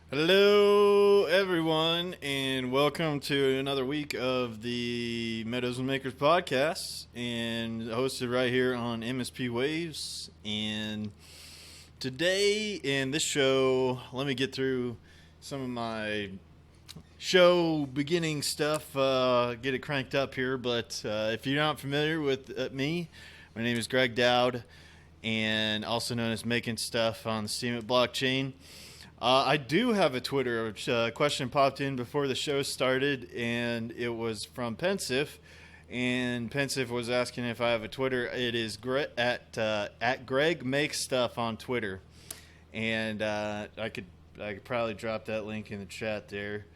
Hello, everyone, and welcome to another week of the Meadows and Makers podcast, and hosted right here on MSP Waves. And today in this show, let me get through some of my show beginning stuff, get it cranked up here. But if you're not familiar with me, my name is Greg Dowd, and also known as Making Stuff on the Steemit blockchain. I do have a Twitter. Which, question popped in before the show started, and it was from Pensive. And Pensive was asking if I have a Twitter. It is at Greg Makes Stuff on Twitter, and I could probably drop that link in the chat there.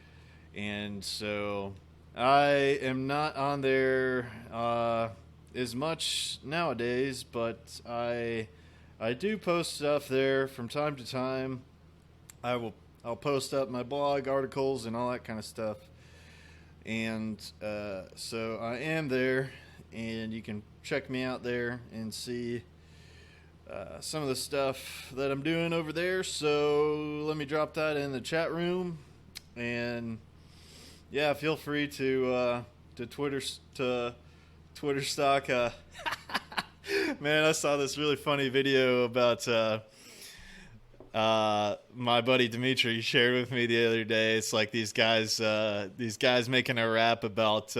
And so I am not on there as much nowadays, but I do post stuff there from time to time. I'll post up my blog articles and all that kind of stuff, and so I am there, and you can check me out there and see some of the stuff that I'm doing over there. So let me drop that in the chat room, and yeah, feel free to Twitter stock. Man, I saw this really funny video about. My buddy Dimitri shared with me the other day. It's like these guys making a rap about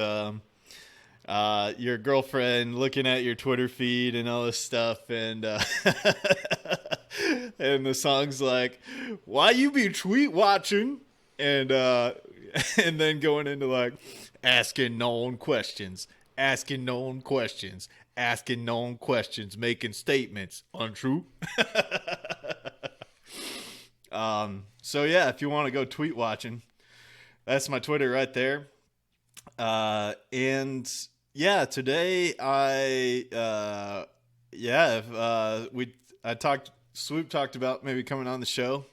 your girlfriend looking at your Twitter feed and all this stuff, and and the song's like, "Why you be tweet watching?" and and then going into like asking known questions, asking known questions, asking known questions, making statements untrue. So yeah, if you want to go tweet watching, that's my Twitter right there. And yeah, today Swoop talked about maybe coming on the show,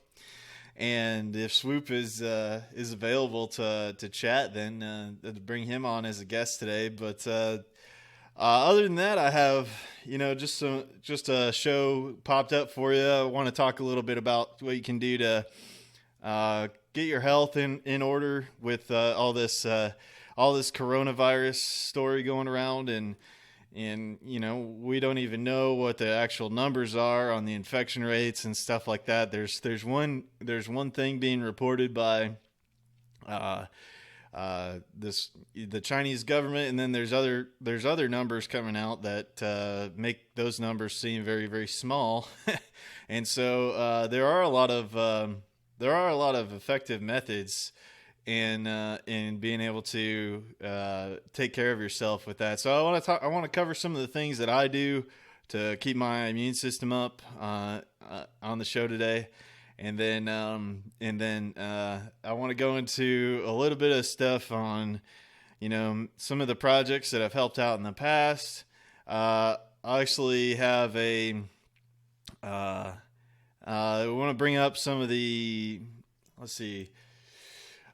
and if Swoop is available to chat, then to bring him on as a guest today. But other than that, I have just a show popped up for you. I want to talk a little bit about what you can do to get your health in order with all this coronavirus story going around, and we don't even know what the actual numbers are on the infection rates and stuff like that. There's one thing being reported by the Chinese government, and then there's other numbers coming out that make those numbers seem very, very small. And so there are a lot of effective methods in being able to take care of yourself with that. So I want to cover some of the things that I do to keep my immune system up on the show today. And then I want to go into a little bit of stuff on, some of the projects that I've helped out in the past. I actually have I want to bring up some of the, let's see.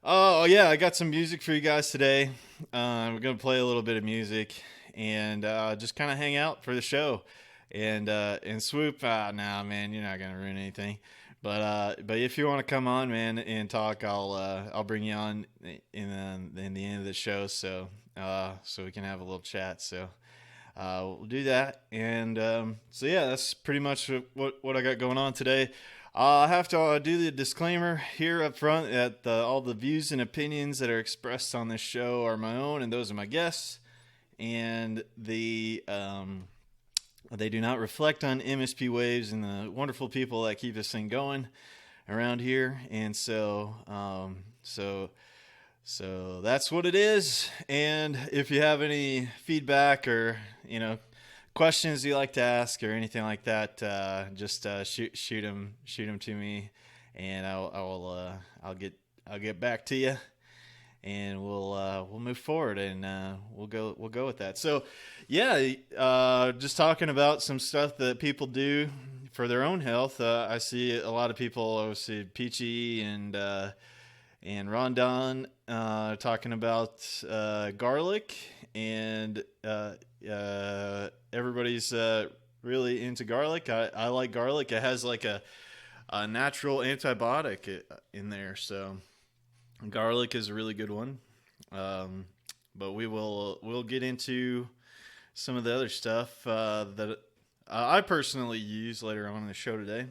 Oh yeah, I got some music for you guys today. We're going to play a little bit of music and just kind of hang out for the show. And Swoop, nah, man, you're not going to ruin anything. But if you want to come on, man, and talk, I'll bring you on in the end of the show, so we can have a little chat. So we'll do that, and so yeah, that's pretty much what I got going on today. I have to do the disclaimer here up front that all the views and opinions that are expressed on this show are my own and those of my guests, and they do not reflect on MSP Waves and the wonderful people that keep this thing going around here. And so that's what it is. And if you have any feedback or, questions you like to ask or anything like that, just shoot them to me, and I'll get back to you, and we'll move forward, and we'll go with that. So yeah, just talking about some stuff that people do for their own health. I see a lot of people, obviously Peachy and Rondon talking about garlic, and everybody's really into garlic. I like garlic. It has like a a natural antibiotic in there. So garlic is a really good one. But we'll get into some of the other stuff that I personally use later on in the show today.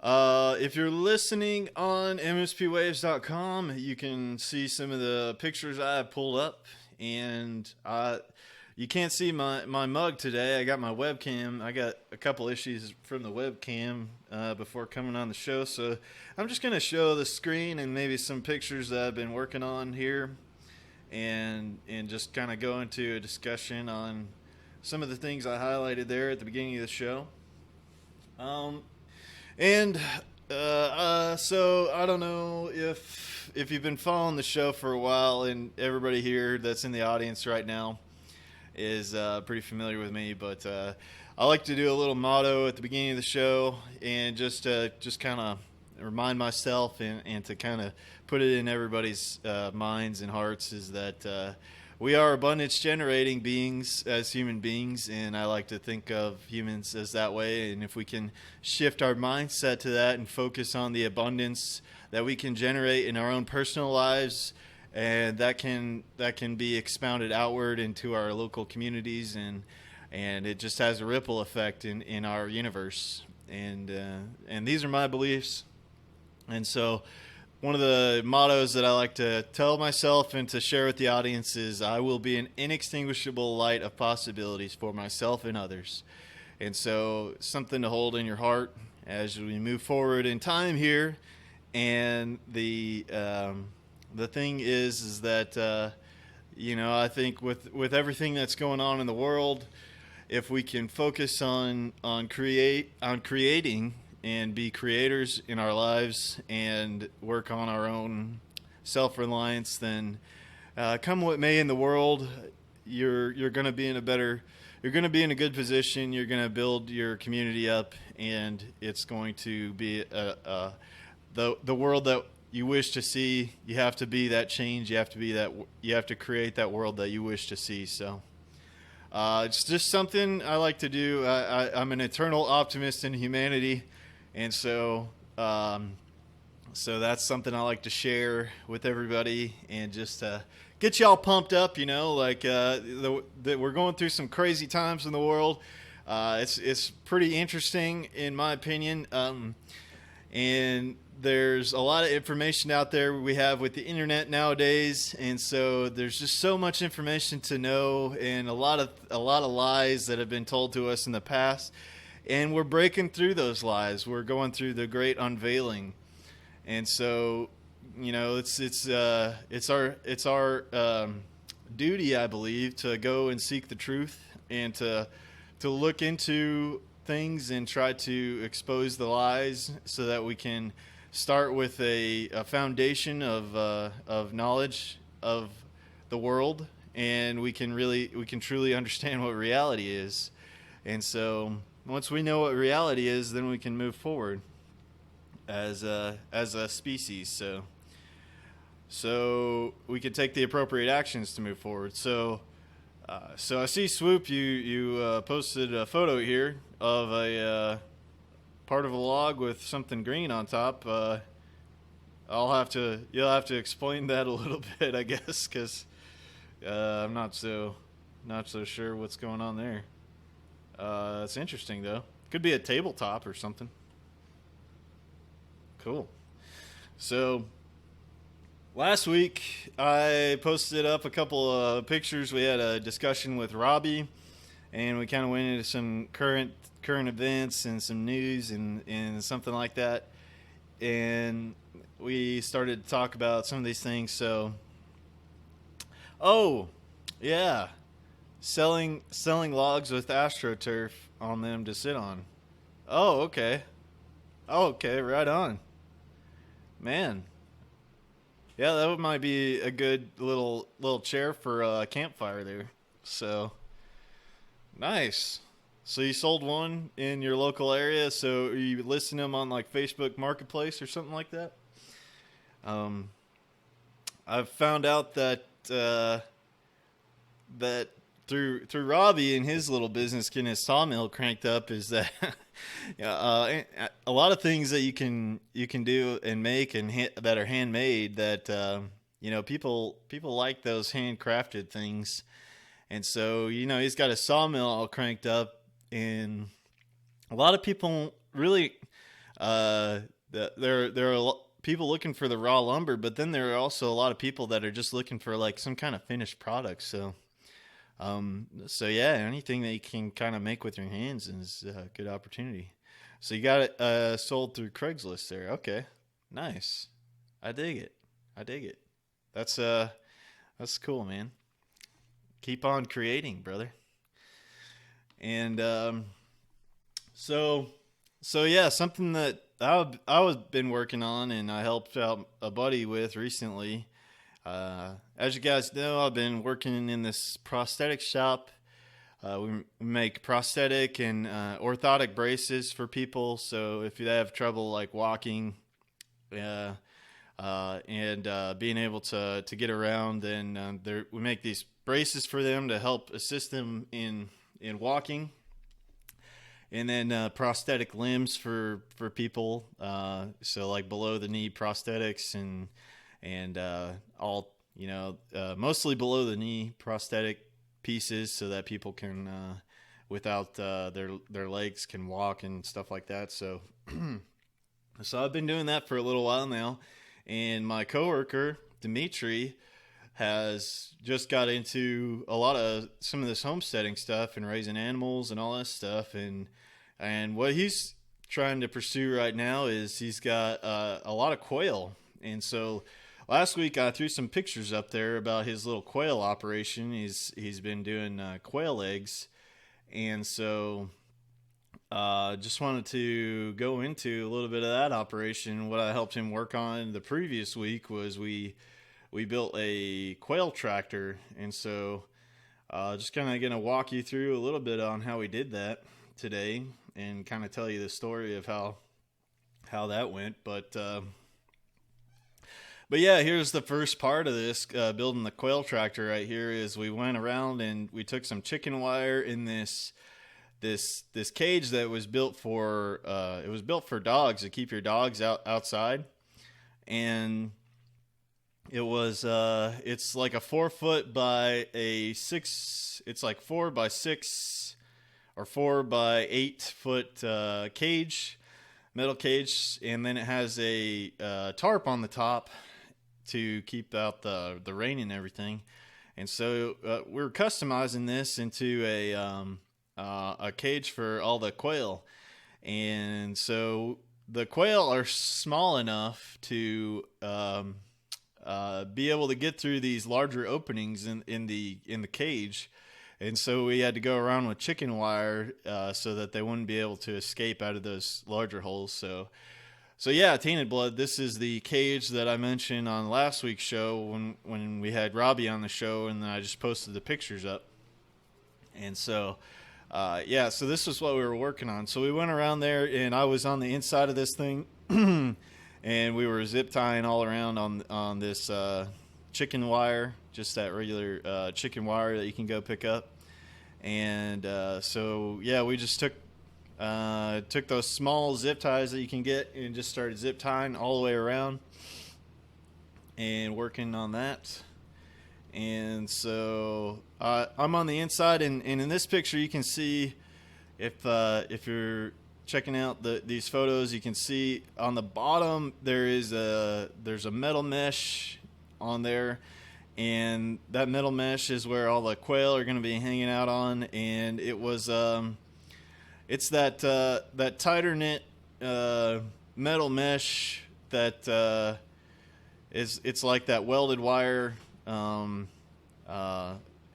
If you're listening on mspwaves.com, you can see some of the pictures I have pulled up, and you can't see my mug today. I got my webcam. I got a couple issues from the webcam before coming on the show, so I'm just going to show the screen and maybe some pictures that I've been working on here, and just kind of go into a discussion on some of the things I highlighted there at the beginning of the show. So I don't know if you've been following the show for a while, and everybody here that's in the audience right now is pretty familiar with me, but I like to do a little motto at the beginning of the show, and just kind of remind myself and to kind of put it in everybody's minds and hearts, is that we are abundance generating beings as human beings, and I like to think of humans as that way. And if we can shift our mindset to that and focus on the abundance that we can generate in our own personal lives, and that can be expounded outward into our local communities, and it just has a ripple effect in our universe. And these are my beliefs. And so one of the mottos that I like to tell myself and to share with the audience is, I will be an inextinguishable light of possibilities for myself and others. And so something to hold in your heart as we move forward in time here. And the thing is that, I think with everything that's going on in the world, if we can focus on creating and be creators in our lives and work on our own self-reliance, then come what may in the world, you're going to be in a good position. You're going to build your community up, and it's going to be the world that you wish to see. You have to be that change. You have to create that world that you wish to see. So it's just something I like to do. I'm an eternal optimist in humanity. And so that's something I like to share with everybody, and just get y'all pumped up, that we're going through some crazy times in the world. It's pretty interesting, in my opinion. And there's a lot of information out there we have with the internet nowadays. And so there's just so much information to know, and a lot of lies that have been told to us in the past. And we're breaking through those lies. We're going through the great unveiling, and so it's our duty, I believe, to go and seek the truth, and to look into things and try to expose the lies, so that we can start with a foundation of knowledge of the world, and we can truly understand what reality is. And so once we know what reality is, then we can move forward as a species. So we can take the appropriate actions to move forward. So I see, Swoop, you posted a photo here of a part of a log with something green on top. You'll have to explain that a little bit, I guess, because I'm not so sure what's going on there. It's interesting, though. Could be a tabletop or something. Cool. So last week I posted up a couple of pictures. We had a discussion with Robbie, and we kind of went into some current events and some news and something like that. And we started to talk about some of these things. So, yeah. Selling logs with AstroTurf on them to sit on. Oh, okay. Okay, right on. Man. Yeah, that might be a good little chair for a campfire there. So, nice. So you sold one in your local area. So are you listing them on like Facebook Marketplace or something like that? I've found out that through Robbie and his little business getting his sawmill cranked up is that a lot of things that you can do and make that are handmade that people like those handcrafted things. And so he's got a sawmill all cranked up, and a lot of people really there are people looking for the raw lumber, but then there are also a lot of people that are just looking for like some kind of finished product. So yeah, anything that you can kind of make with your hands is a good opportunity. So you got it sold through Craigslist there. Okay, nice. I dig it. That's cool, man. Keep on creating, brother. And so yeah, something that I was been working on and I helped out a buddy with recently. As you guys know, I've been working in this prosthetic shop. We make prosthetic and orthotic braces for people. So if you have trouble like walking and being able to get around, then we make these braces for them to help assist them in walking. And then prosthetic limbs for people, so like below the knee prosthetics and all mostly below the knee prosthetic pieces, so that people can without their legs can walk and stuff like that. So so I've been doing that for a little while now, and my coworker Dimitri has just got into some of this homesteading stuff and raising animals and all that stuff, and what he's trying to pursue right now is he's got a lot of quail. And so last week I threw some pictures up there about his little quail operation. He's been doing quail eggs, and so just wanted to go into a little bit of that operation. What I helped him work on the previous week was we built a quail tractor, and so just kind of going to walk you through a little bit on how we did that today and kind of tell you the story of how that went. But yeah, here's the first part of this building the quail tractor right here. Is we went around and we took some chicken wire in this cage that was built for dogs, to keep your dogs outside. And it was it's like a 4 foot by a 6, it's like 4 by 6 or 4 by 8 foot cage, metal cage, and then it has a tarp on the top to keep out the rain and everything. And so we're customizing this into a cage for all the quail. And so the quail are small enough to be able to get through these larger openings in the cage. And so we had to go around with chicken wire so that they wouldn't be able to escape out of those larger holes. So yeah, Tainted Blood, this is the cage that I mentioned on last week's show when we had Robbie on the show, and then I just posted the pictures up. And so, yeah, so this was what we were working on. So we went around there, and I was on the inside of this thing, and we were zip tying all around on this chicken wire, just that regular chicken wire that you can go pick up. And so yeah, we just took those small zip ties that you can get and just started zip tying all the way around and working on that. And so I'm on the inside, and in this picture you can see, if you're checking out these photos, you can see on the bottom there's a metal mesh on there, and that metal mesh is where all the quail are going to be hanging out on. And it was it's that tighter knit metal mesh that it's like that welded wire,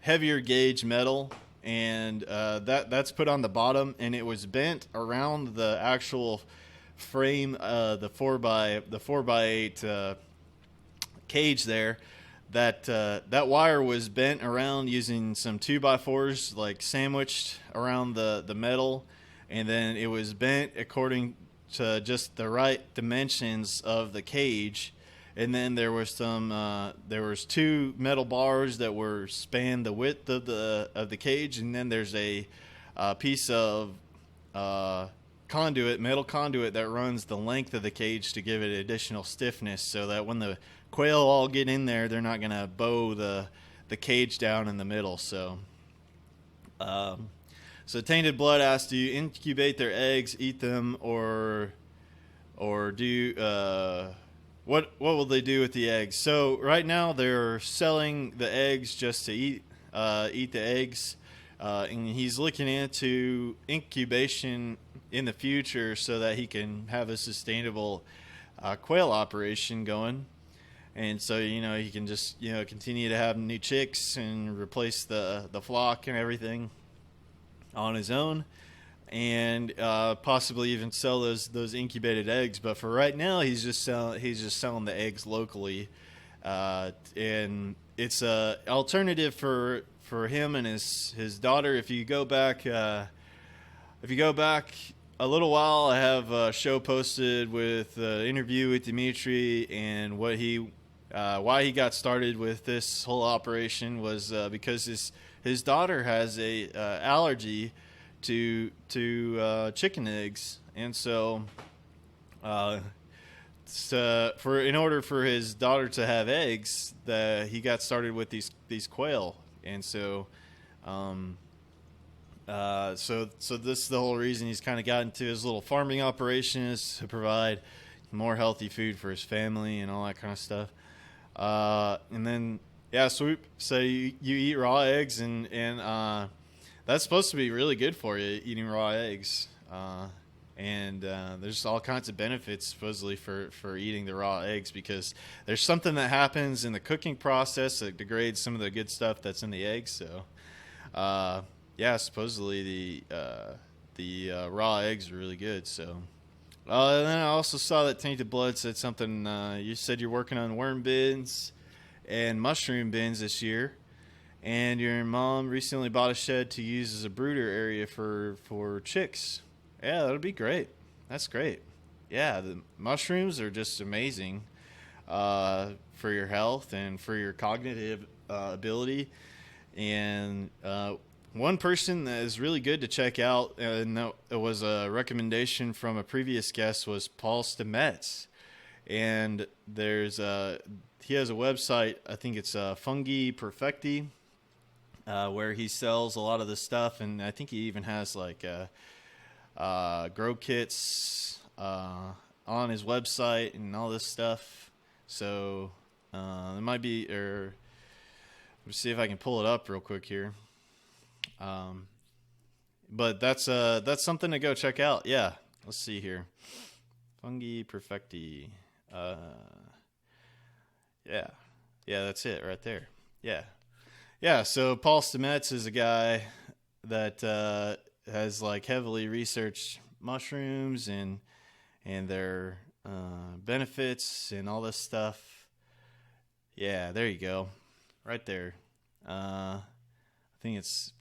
heavier gauge metal, and that's put on the bottom, and it was bent around the actual frame, the 4x8 cage there. That wire was bent around using some 2x4s, like sandwiched around the metal, and then it was bent according to just the right dimensions of the cage. and then there was there was two metal bars that were span the width of the cage, and then there's a piece of metal conduit that runs the length of the cage to give it additional stiffness, so that when the quail all get in there, they're not gonna bow the cage down in the middle. So Tainted Blood asks, do you incubate their eggs, eat them, or do you, what will they do with the eggs? So right now they're selling the eggs just to eat the eggs, and he's looking into incubation in the future so that he can have a sustainable quail operation going. And so, he can just, continue to have new chicks and replace the flock and everything on his own, and possibly even sell those incubated eggs. But for right now, he's just selling the eggs locally, and it's a alternative for him and his daughter. If you go back a little while, I have a show posted with an interview with Dimitri, and why he got started with this whole operation was because his daughter has a allergy to chicken eggs, and so in order for his daughter to have eggs, he got started with these quail, and so so this is the whole reason he's kind of got into his little farming operation, is to provide more healthy food for his family and all that kind of stuff. And then, yeah, Swoop, so you eat raw eggs, and that's supposed to be really good for you, eating raw eggs. And there's all kinds of benefits supposedly for eating the raw eggs, because there's something that happens in the cooking process that degrades some of the good stuff that's in the eggs. So, yeah, supposedly the raw eggs are really good. So. And then I also saw that Tainted Blood said something. You said you're working on worm bins and mushroom bins this year, and your mom recently bought a shed to use as a brooder area for chicks. Yeah, that'll be great. That's great. Yeah, the mushrooms are just amazing for your health and for your cognitive ability. And one person that is really good to check out, and that was a recommendation from a previous guest, was Paul Stamets. And he has a website, I think it's Fungi Perfecti, where he sells a lot of this stuff, and I think he even has like grow kits on his website and all this stuff. So it might be, or let's see if I can pull it up real quick here. But that's something to go check out. Yeah, let's see here. Fungi Perfecti. Yeah, that's it right there. Yeah. So Paul Stamets is a guy that has like heavily researched mushrooms and their benefits and all this stuff. Yeah, there you go, right there. I think it's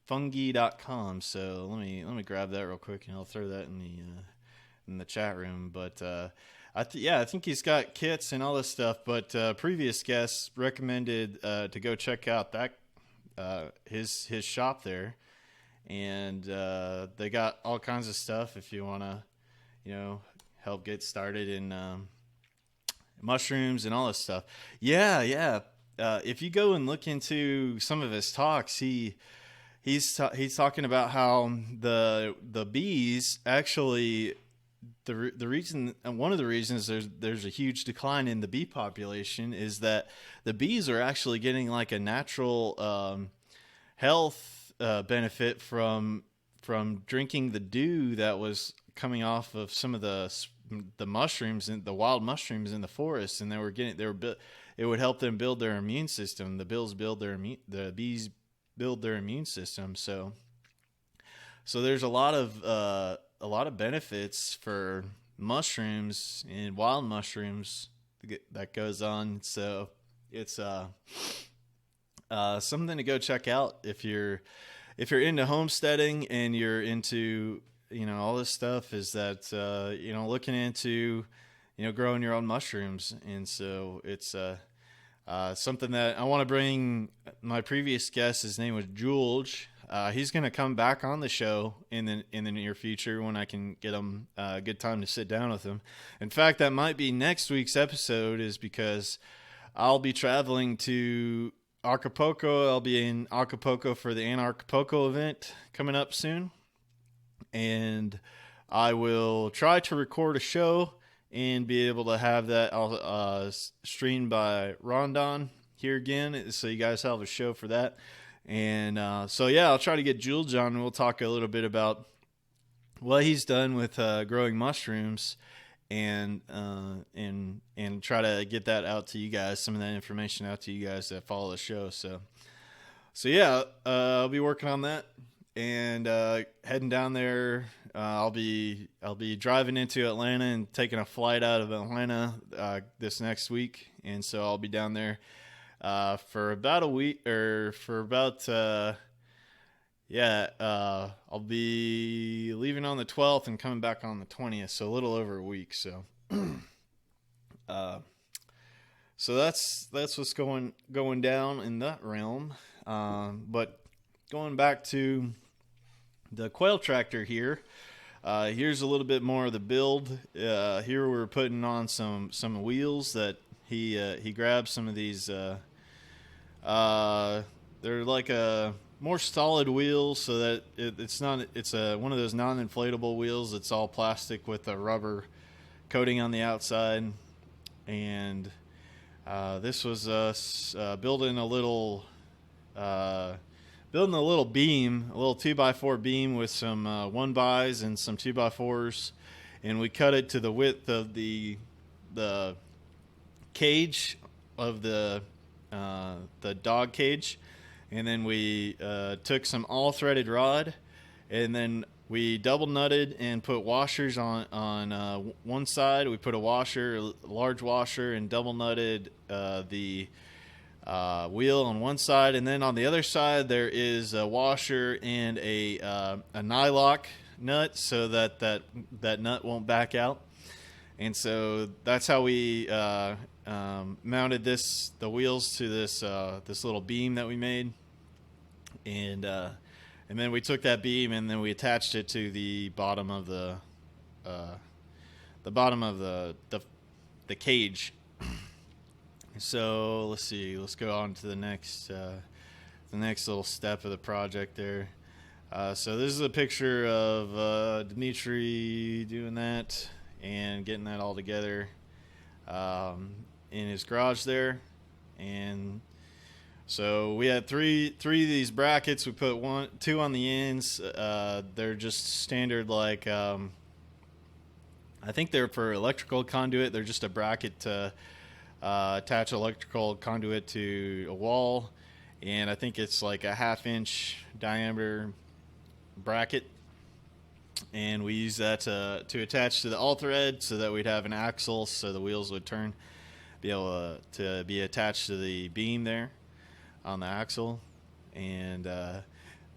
fungi.com. So let me grab that real quick, and I'll throw that in the chat room. But I think he's got kits and all this stuff. But previous guests recommended to go check out that his shop there, and they got all kinds of stuff if you want to help get started in mushrooms and all this stuff. Yeah. If you go and look into some of his talks, he's talking about how the bees actually, the reason, and one of the reasons there's a huge decline in the bee population is that the bees are actually getting like a natural health benefit from drinking the dew that was coming off of some of the mushrooms and the wild mushrooms in the forest, and it would help them build their immune system. The bees build their immune system. So there's a lot of benefits for mushrooms and wild mushrooms that goes on. So it's something to go check out if you're into homesteading and you're into all this stuff. Is that looking into growing your own mushrooms. And so it's something that I want to bring. My previous guest, his name was George. He's going to come back on the show in the near future when I can get him a good time to sit down with him. In fact, that might be next week's episode, is because I'll be traveling to Acapulco. I'll be in Acapulco for the Anarchapulco event coming up soon. And I will try to record a show and be able to have that streamed by Rondon here again, so you guys have a show for that. And so yeah, I'll try to get Jules on, and we'll talk a little bit about what he's done with growing mushrooms, and try to get that out to you guys, some of that information out to you guys that follow the show. So yeah, I'll be working on that, and heading down there. I'll be driving into Atlanta and taking a flight out of Atlanta this next week, and so I'll be down there for about a week, or for about I'll be leaving on the 12th and coming back on the 20th, so a little over a week. So so that's what's going down in that realm. But going back to the quail tractor here, here's a little bit more of the build. Here we're putting on some wheels that he grabbed. Some of these they're like a more solid wheels, so that it's one of those non-inflatable wheels. It's all plastic with a rubber coating on the outside. And this was us building a little beam, a little 2x4 beam with some 1x and some 2x4s, and we cut it to the width of the cage of the dog cage, and then we took some all threaded rod, and then we double nutted and put washers on one side. We put a large washer, and double nutted the wheel on one side, and then on the other side there is a washer and a nylock nut, so that nut won't back out. And so that's how we mounted the wheels to this little beam that we made, and then we took that beam and then we attached it to the bottom of the cage. So let's see. Let's go on to the next little step of the project there. So this is a picture of Dimitri doing that and getting that all together in his garage there. And so we had three of these brackets. We put two on the ends. They're just standard, like I think they're for electrical conduit. They're just a bracket to attach electrical conduit to a wall, and I think it's like a 1/2-inch diameter bracket, and we use that to attach to the all thread, so that we'd have an axle, so the wheels would be able to be attached to the beam there on the axle. And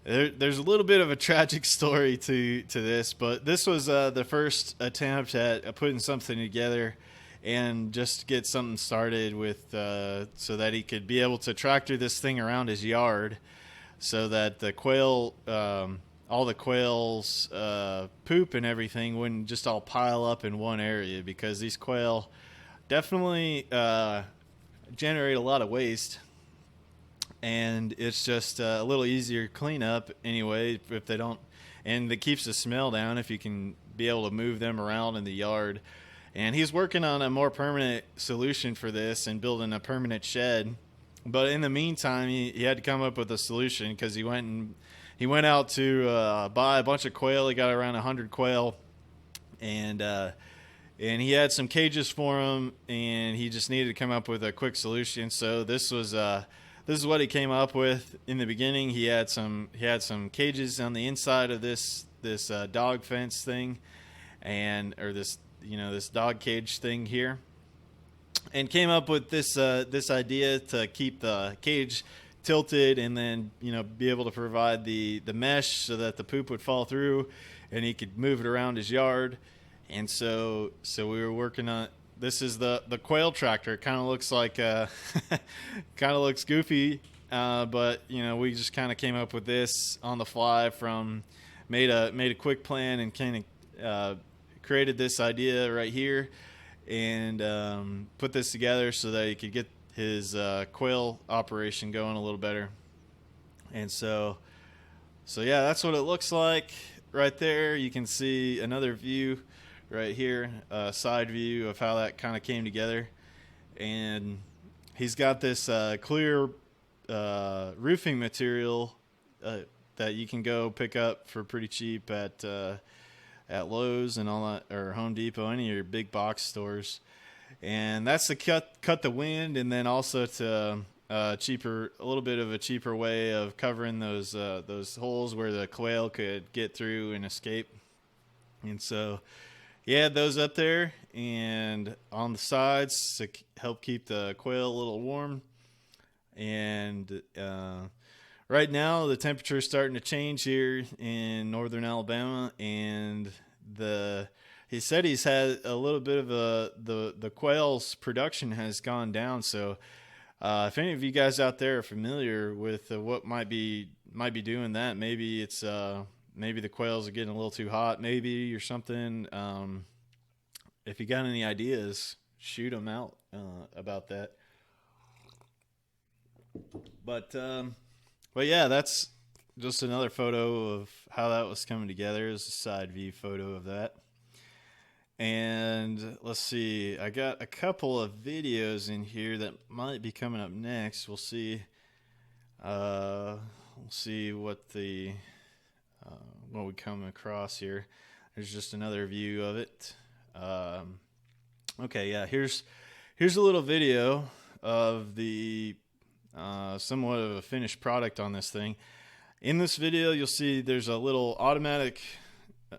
there's a little bit of a tragic story to this, but this was the first attempt at putting something together and just get something started with, so that he could be able to tractor this thing around his yard, so that the quail, all the quail's poop and everything wouldn't just all pile up in one area, because these quail definitely generate a lot of waste, and it's just a little easier to clean up anyway if they don't, and it keeps the smell down if you can be able to move them around in the yard. And he's working on a more permanent solution for this and building a permanent shed. But in the meantime, he had to come up with a solution, because he went out to buy a bunch of quail. He got around 100 quail, and he had some cages for them, and he just needed to come up with a quick solution. So this is what he came up with in the beginning. He had some cages on the inside of this dog fence thing, or this dog cage thing here, and came up with this idea to keep the cage tilted, and then be able to provide the mesh so that the poop would fall through, and he could move it around his yard. And so we were working on this is the quail tractor. It kind of looks like kind of looks goofy, but you know, we just kind of came up with this on the fly from made a quick plan and kind of created this idea right here, and put this together so that he could get his quail operation going a little better. And so yeah, that's what it looks like right there. You can see another view right here, side view of how that kind of came together. And he's got this clear roofing material that you can go pick up for pretty cheap at Lowe's and all that, or Home Depot, any of your big box stores. And that's to cut the wind, and then also to a little bit of a cheaper way of covering those holes where the quail could get through and escape. And so he had those up there and on the sides to help keep the quail a little warm. And right now the temperature is starting to change here in northern Alabama, and he said he's had a little bit of the quail's production has gone down. So if any of you guys out there are familiar with what might be doing that, maybe it's maybe the quails are getting a little too hot, maybe, or something. If you got any ideas, shoot them out about that. But yeah, that's just another photo of how that was coming together. Is a side view photo of that. And let's see, I got a couple of videos in here that might be coming up next. We'll see. We'll see what what we come across here. There's just another view of it. Okay, yeah. Here's a little video of the somewhat of a finished product on this thing. In this video, you'll see there's a little automatic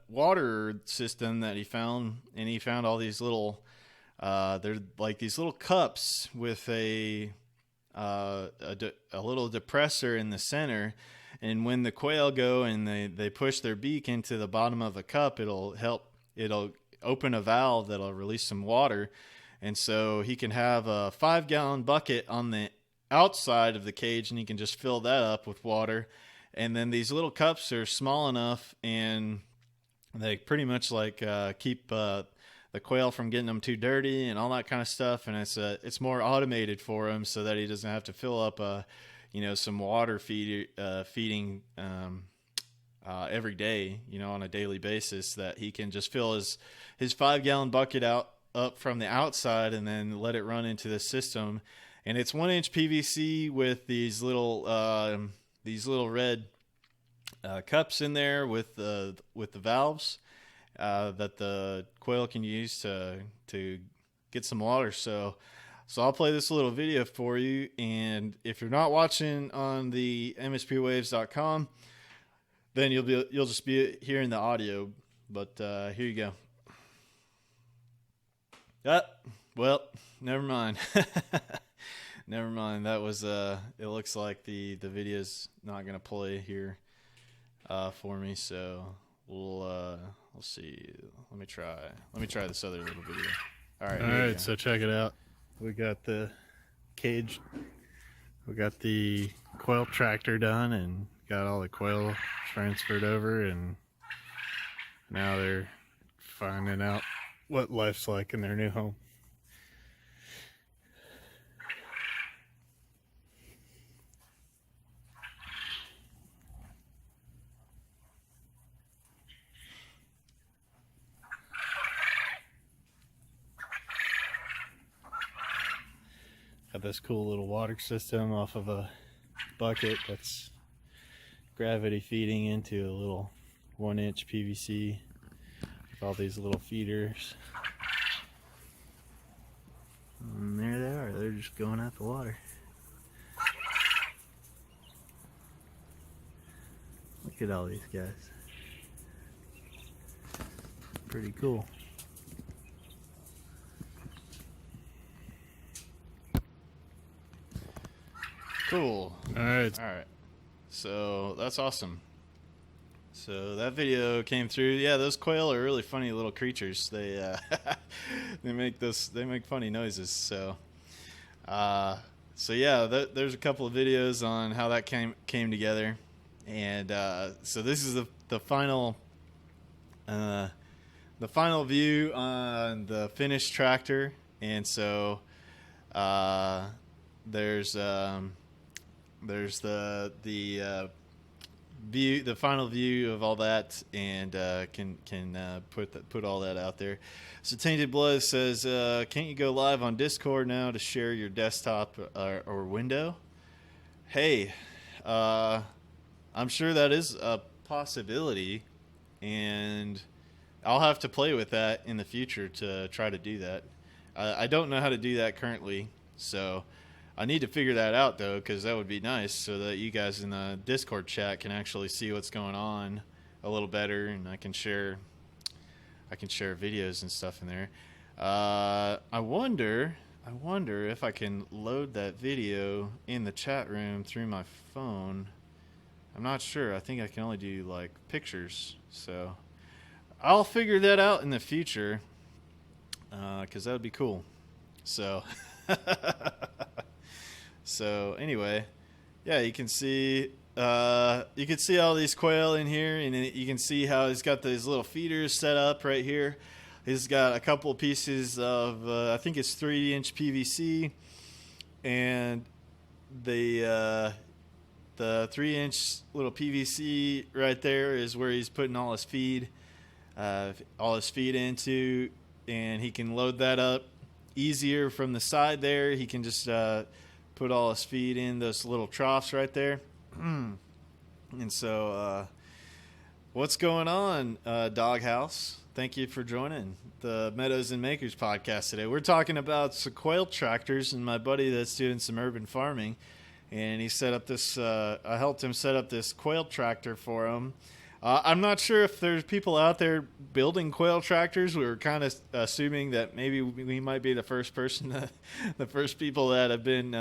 water system that he found, and he found all these little they're like these little cups with a little depressor in the center, and when the quail go and they push their beak into the bottom of the cup, it'll open a valve that'll release some water. And so he can have a 5-gallon bucket on the outside of the cage, and he can just fill that up with water. And then these little cups are small enough, and they pretty much like keep the quail from getting them too dirty and all that kind of stuff. And it's more automated for him, so that he doesn't have to fill up some water feeding every day, on a daily basis. That he can just fill his 5-gallon bucket up from the outside and then let it run into the system. And it's 1-inch PVC with these little red cups in there with the valves that the quail can use to get some water. So I'll play this little video for you. And if you're not watching on the mspwaves.com, then you'll just be hearing the audio. But here you go. Well, never mind. Never mind. That was it looks like the video's not gonna play here for me, so we'll see. Let me try this other little video. All right, so check it out. We got the cage, we got the quail tractor done, and got all the quail transferred over, and now they're finding out what life's like in their new home. Got this cool little water system off of a bucket that's gravity feeding into a little 1-inch PVC with all these little feeders. And there they are. They're just going at the water. Look at all these guys. Pretty cool. Cool. All right. So that's awesome. So that video came through. Yeah, those quail are really funny little creatures. They they make funny noises. Uh, so yeah, there's a couple of videos on how that came together, and so this is the final view on the finished tractor, and so there's the view, the final view of all that, and can put all that out there. So Tainted Blood says, can't you go live on Discord now to share your desktop or window? Hey, I'm sure that is a possibility, and I'll have to play with that in the future to try to do that. I don't know how to do that currently, so I need to figure that out, though, because that would be nice so that you guys in the Discord chat can actually see what's going on a little better, and I can share videos and stuff in there. I wonder if I can load that video in the chat room through my phone. I'm not sure. I think I can only do like pictures, so I'll figure that out in the future, because that would be cool. So. So anyway, yeah, you can see all these quail in here, and you can see how he's got these little feeders set up right here. He's got a couple of pieces of I think it's 3-inch PVC, and the 3-inch little PVC right there is where he's putting all his feed into, and he can load that up easier from the side there. He can just put all his feed in those little troughs right there. And so what's going on, Doghouse? Thank you for joining the Meadows and Makers podcast today. We're talking about quail tractors, and my buddy that's doing some urban farming, and he set up this I helped him set up this quail tractor for him. I'm not sure if there's people out there building quail tractors. We were kind of assuming that maybe we might be the first people that have been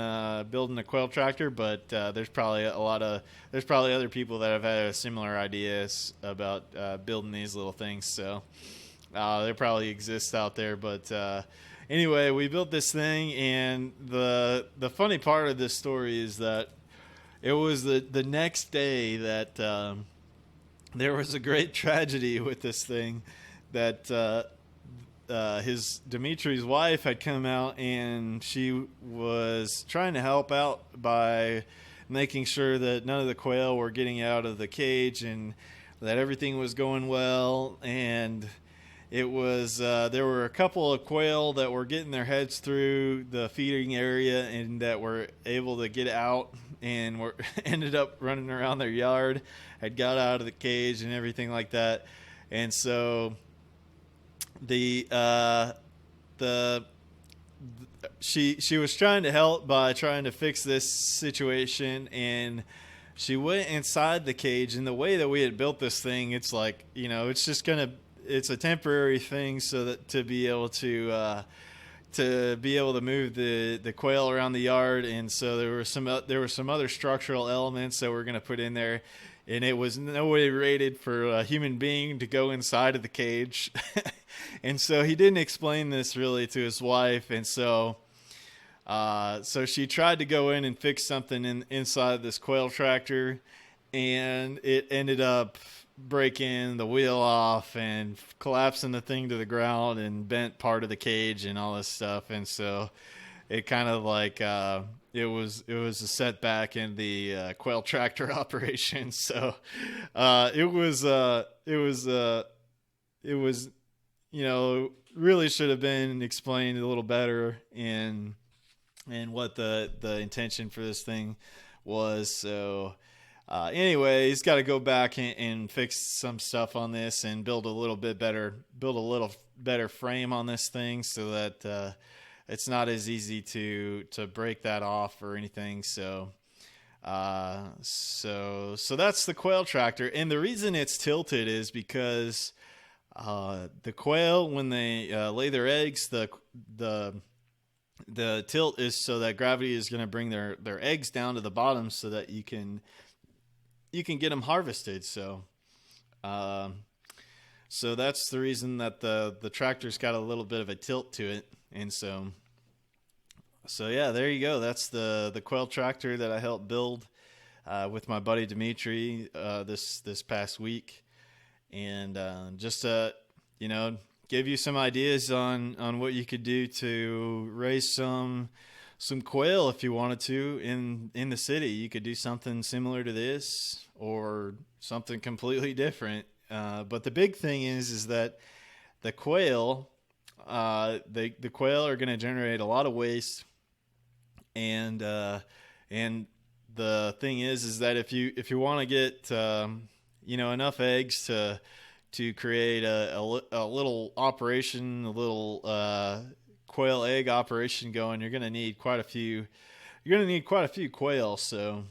building a quail tractor, but there's probably other people that have had similar ideas about building these little things. So there probably exists out there, but anyway, we built this thing, and the funny part of this story is that it was the next day that there was a great tragedy with this thing, that his Dimitri's wife had come out, and she was trying to help out by making sure that none of the quail were getting out of the cage and that everything was going well. And it was there were a couple of quail that were getting their heads through the feeding area and that were able to get out and were ended up running around their yard, had got out of the cage and everything like that. And so she was trying to help by trying to fix this situation, and she went inside the cage. And the way that we had built this thing, it's like, it's a temporary thing so that to be able to move the quail around the yard. And so there were some other structural elements that we're going to put in there, and it was no way rated for a human being to go inside of the cage. And so he didn't explain this really to his wife, and so she tried to go in and fix something inside this quail tractor, and it ended up breaking the wheel off and collapsing the thing to the ground and bent part of the cage and all this stuff. And so it kind of like it was a setback in the quail tractor operation. So it was really should have been explained a little better and what the intention for this thing was. So anyway, he's got to go back and fix some stuff on this and build a little better frame on this thing so that it's not as easy to break that off or anything. So so that's the quail tractor. And the reason it's tilted is because the quail, when they lay their eggs, the tilt is so that gravity is going to bring their eggs down to the bottom so that you can get them harvested. So Um, so that's the reason that the tractor's got a little bit of a tilt to it, and so yeah, there you go. That's the quail tractor that I helped build with my buddy Dimitri this past week, and just you know give you some ideas on what you could do to raise some quail if you wanted to in the city. You could do something similar to this or something completely different. But the big thing is that the quail, the quail are going to generate a lot of waste, and the thing is that if you want to get enough eggs to create a little operation, a little quail egg operation going, you're going to need quite a few. You're going to need quite a few quail. So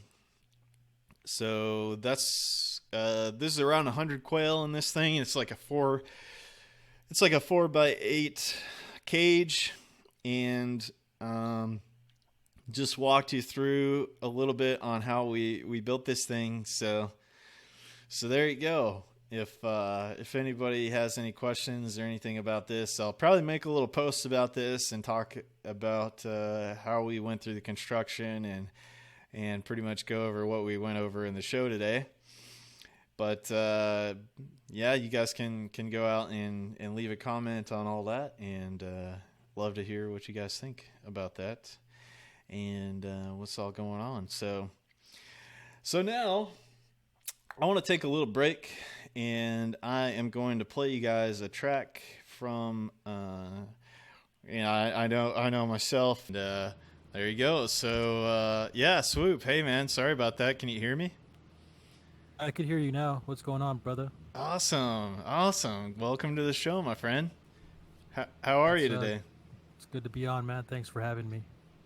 that's this is around 100 quail in this thing. It's like a 4x8 cage, and just walked you through a little bit on how we built this thing. So there you go. If anybody has any questions or anything about this, I'll probably make a little post about this and talk about how we went through the construction and pretty much go over what we went over in the show today. But yeah, you guys can go out and leave a comment on all that, and love to hear what you guys think about that and what's all going on. So now I want to take a little break, and I am going to play you guys a track from I know myself. And, there you go. So yeah, Swoop. Hey man, sorry about that. Can you hear me? I can hear you now. What's going on, brother? Awesome. Welcome to the show, my friend. How are you It's today? it's good to be on, man. Thanks for having me.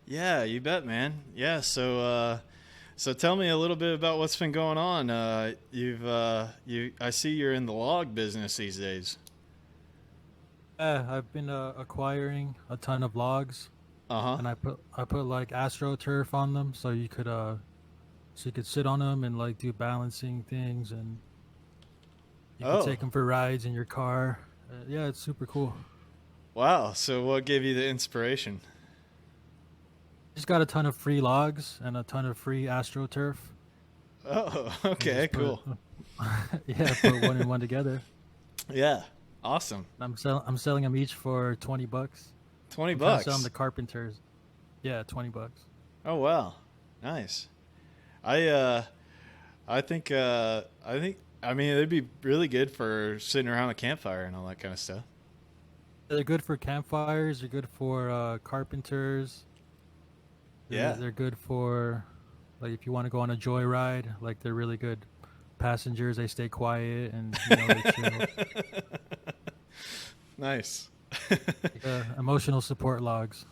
Yeah, you bet, man. Yeah, so tell me a little bit about what's been going on. I see you're in the log business these days. Yeah, I've been acquiring a ton of logs, Uh-huh. and I put like astroturf on them, so you could sit on them and like do balancing things, and you could Oh, take them for rides in your car. Yeah, it's super cool. wow. So what gave you the inspiration? Just got a ton of free logs and a ton of free astroturf, Oh, and okay, just put cool. yeah, put one and one together. Yeah. Awesome. I'm selling them each for $20. 20 I'm trying to sell them bucks. to carpenters. Yeah, $20. Oh, wow. Nice. I I mean it'd be really good for sitting around a campfire and all that kind of stuff. They're good for campfires. They're good for carpenters. They're Yeah. they're good for like if you want to go on a joyride. Like they're really good passengers. They stay quiet and they chill. Nice. Emotional support logs.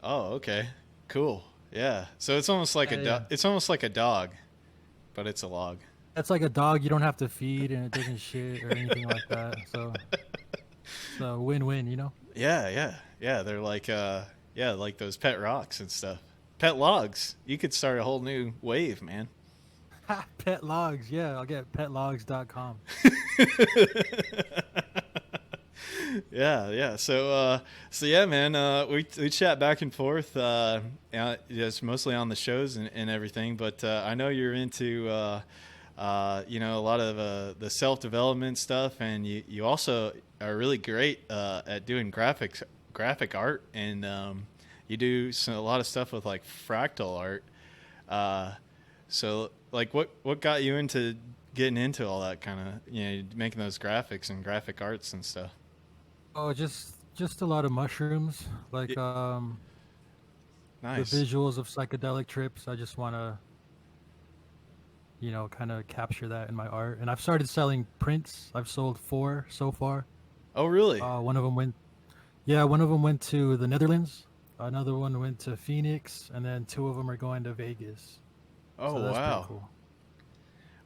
Oh, okay. Cool. Yeah. So it's almost like Yeah, yeah. it's almost like a dog, but it's a log. That's like a dog you don't have to feed and it doesn't shit or anything like that. So it's a win-win. Yeah, yeah. Yeah, they're like yeah, like those pet rocks and stuff. Pet logs. You could start a whole new wave, man. Pet logs. Yeah, I'll get petlogs.com. Yeah, yeah. So yeah, man. We chat back and forth, just mostly on the shows and everything. But I know you're into, a lot of the self development stuff, and you also are really great at doing graphic art, and you do a lot of stuff with like fractal art. Uh, so like, what got you into getting into all that kind of making those graphics and graphic arts and stuff? Oh, just a lot of mushrooms. Y- Like the Nice. visuals of psychedelic trips. I just want to kind of capture that in my art. And I've started selling prints. I've sold four so far. Oh, really? One of them went to the Netherlands. Another one went to Phoenix, and then two of them are going to Vegas. So Oh, that's pretty wow. cool.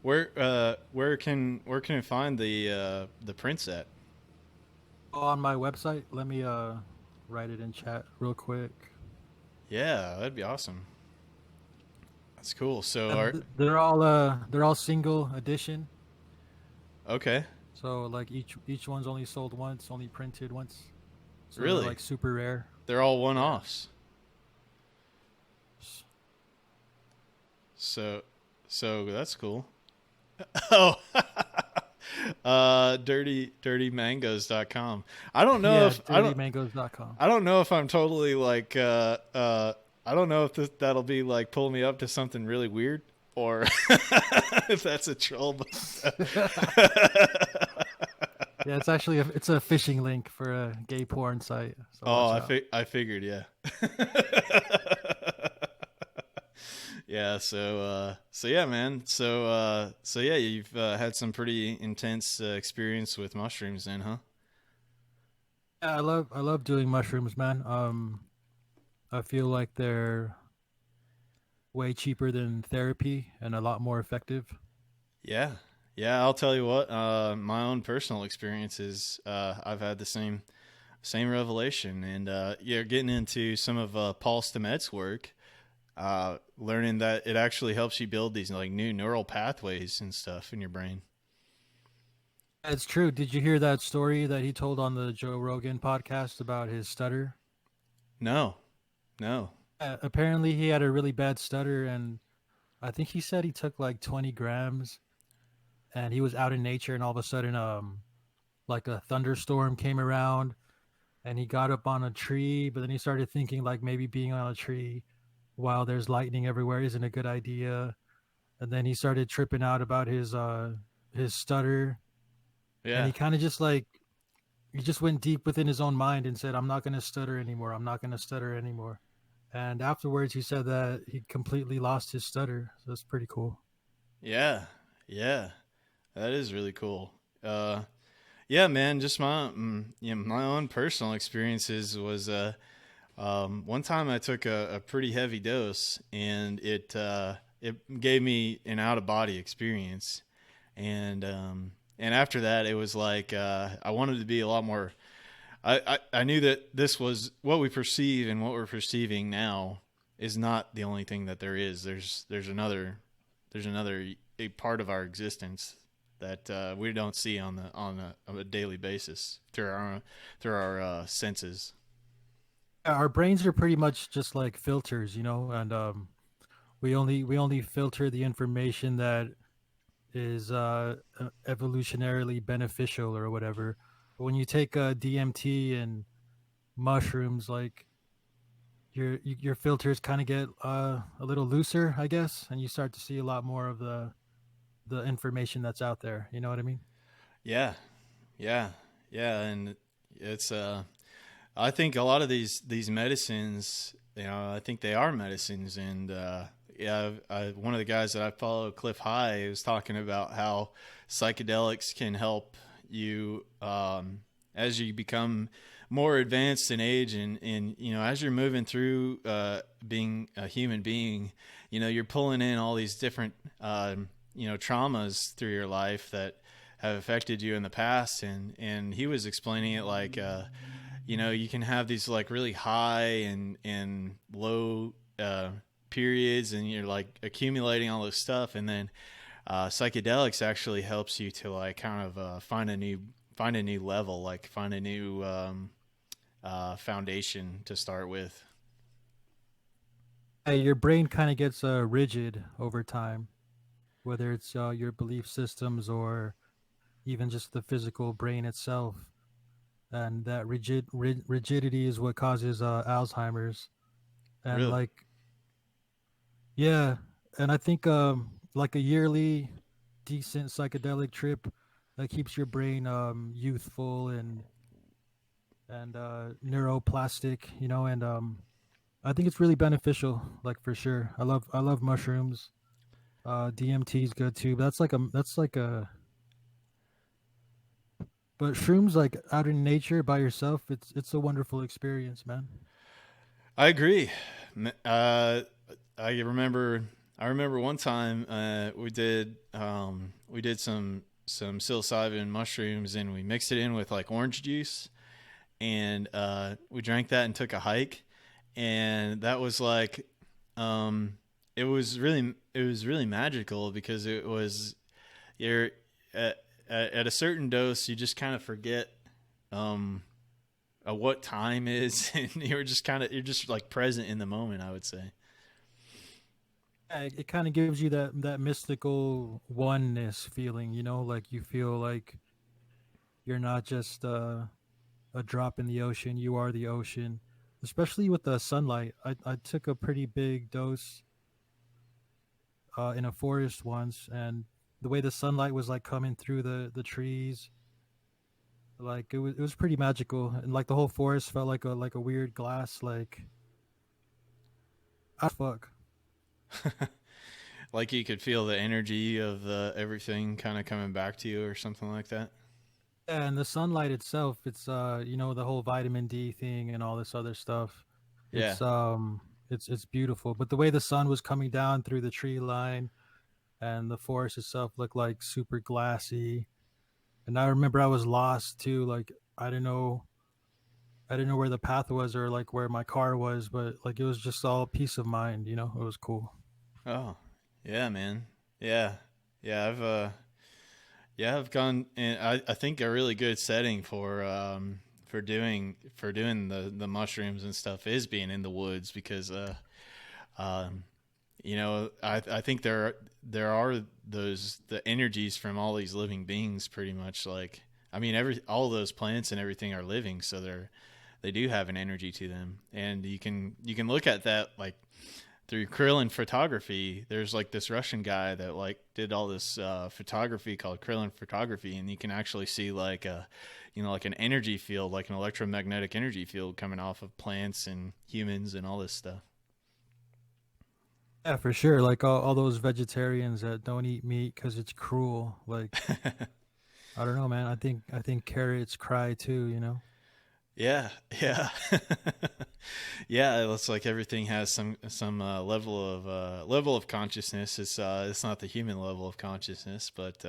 Where can I find the prints at? On my website, let me write it in chat real quick. Yeah, that'd be awesome. That's cool. So And they're all single edition. Okay. So like each one's only sold once, only printed once. So they're Really? like super rare. They're all Yeah. one-offs. So so that's cool. Oh. Dirtymangoes.com. I don't know Yeah, if dirtymangoes.com. I don't know if I'm totally like I don't know if that'll be like pull me up to something really weird or if that's a troll. Yeah, it's actually it's a phishing link for a gay porn site. So Oh, watch out. I figured, yeah. Yeah, so yeah, man. So yeah, you've had some pretty intense experience with mushrooms then, huh? Yeah, I love doing mushrooms, man. I feel like they're way cheaper than therapy and a lot more effective. Yeah. Yeah, I'll tell you what, my own personal experiences, I've had the same revelation, and you're getting into some of Paul Stamets' work, learning that it actually helps you build these like new neural pathways and stuff in your brain. It's true. Did you hear that story that he told on the Joe Rogan podcast about his stutter? No, no. Apparently, he had a really bad stutter, and I think he said he took like 20 grams, and he was out in nature, and all of a sudden, like a thunderstorm came around, and he got up on a tree, but then he started thinking like maybe being on a tree while there's lightning everywhere isn't a good idea, and then he started tripping out about his stutter, and Yeah, he kind of just like he just went deep within his own mind and said, I'm not going to stutter anymore. I'm not going to stutter anymore. And afterwards, he said that he completely lost his stutter. So that's pretty cool. yeah, yeah. That is really cool. Yeah, man. Just my own personal experiences was one time I took a pretty heavy dose, and it gave me an out of body experience, and after that it was like I wanted to be a lot more. I knew that this was what we perceive, and what we're perceiving now is not the only thing that there is. There's another a part of our existence that we don't see on a daily basis through our senses. Our brains are pretty much just like filters, and we only filter the information that is evolutionarily beneficial or whatever. But when you take DMT and mushrooms, like your filters kind of get a little looser, I guess, and you start to see a lot more of the information that's out there. You know what I mean? Yeah, yeah, yeah, and it's I think a lot of these medicines, I think they are medicines, and yeah, one of the guys that I follow, Cliff High, was talking about how psychedelics can help you as you become more advanced in age, and as you're moving through being a human being, you're pulling in all these different traumas through your life that have affected you in the past, and he was explaining it like you can have these like really high and low periods, and you're like accumulating all this stuff, and then psychedelics actually helps you to like kind of find a new level, like find a new foundation to start with. Hey, your brain kind of gets rigid over time, whether it's your belief systems or even just the physical brain itself. And that rigidity is what causes Alzheimer's. And Really? like, yeah, and I think like a yearly decent psychedelic trip that keeps your brain youthful and neuroplastic, and I think it's really beneficial, like for sure. I love mushrooms. DMT is good too. But that's like a but shrooms like out in nature by yourself, it's a wonderful experience, man. I agree. Uh, I remember. I remember one time we did some psilocybin mushrooms, and we mixed it in with like orange juice, and we drank that and took a hike, and that was like it was really magical because it was you're at a certain dose, you just kind of forget um, what time is, and you're just like present in the moment. I would say. Yeah, it kind of gives you that mystical oneness feeling, you know, like you feel like you're not just a drop in the ocean, you are the ocean. Especially with the sunlight. I took a pretty big dose in a forest once, and the way the sunlight was like coming through the trees, like it was pretty magical, and like the whole forest felt like a weird glass, like fuck. Like you could feel the energy of everything kind of coming back to you or something like that. Yeah, and the sunlight itself, it's you know, the whole vitamin D thing and all this other stuff. Yeah. It's it's beautiful. But the way the sun was coming down through the tree line and the forest itself looked like super glassy. And I remember I was lost too, like I didn't know where the path was or like where my car was, but like it was just all peace of mind, you know? It was cool. Oh, yeah, man. Yeah, yeah. I've gone, and I think a really good setting for doing the mushrooms and stuff is being in the woods because um, I think there are the energies from all these living beings pretty much like I mean every all those plants and everything are living, so they do have an energy to them, and you can look at that like through Krillin photography. There's like this Russian guy that like did all this photography called Krillin photography, and you can actually see like a like an energy field, like an electromagnetic energy field coming off of plants and humans and all this stuff. Yeah, for sure. Like all those vegetarians that don't eat meat because it's cruel. Like I don't know, man. I think carrots cry too. You know. Yeah, yeah, yeah. It's like everything has some level of consciousness. It's not the human level of consciousness, but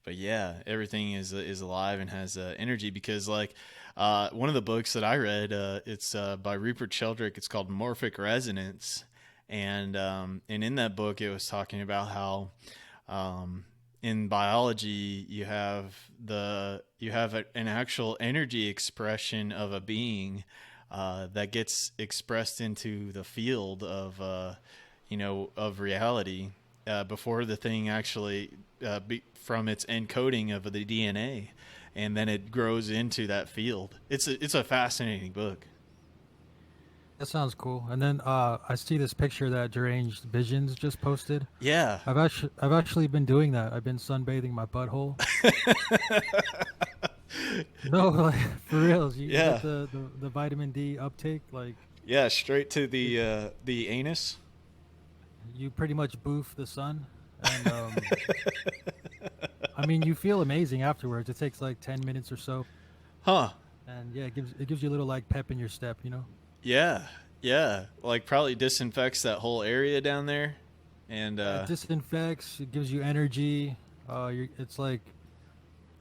yeah, everything is alive and has energy because like one of the books that I read, it's by Rupert Sheldrake. It's called Morphic Resonance, and in that book it was talking about how um, in biology you have an actual energy expression of a being that gets expressed into the field of of reality before the thing actually from its encoding of the DNA, and then it grows into that field. It's a fascinating book. That sounds cool. And then I see this picture that Deranged Visions just posted. Yeah. I've actually been doing that. I've been sunbathing my butthole. No, like for reals. You get Yeah. the vitamin D uptake. Like Yeah, straight to it, the anus. you pretty much boof the sun, and I mean you feel amazing afterwards. It takes like 10 minutes or so, Huh. and yeah, it gives you a little like pep in your step. You know. Yeah. Yeah. Like probably disinfects that whole area down there. And It disinfects. It gives you energy. It's like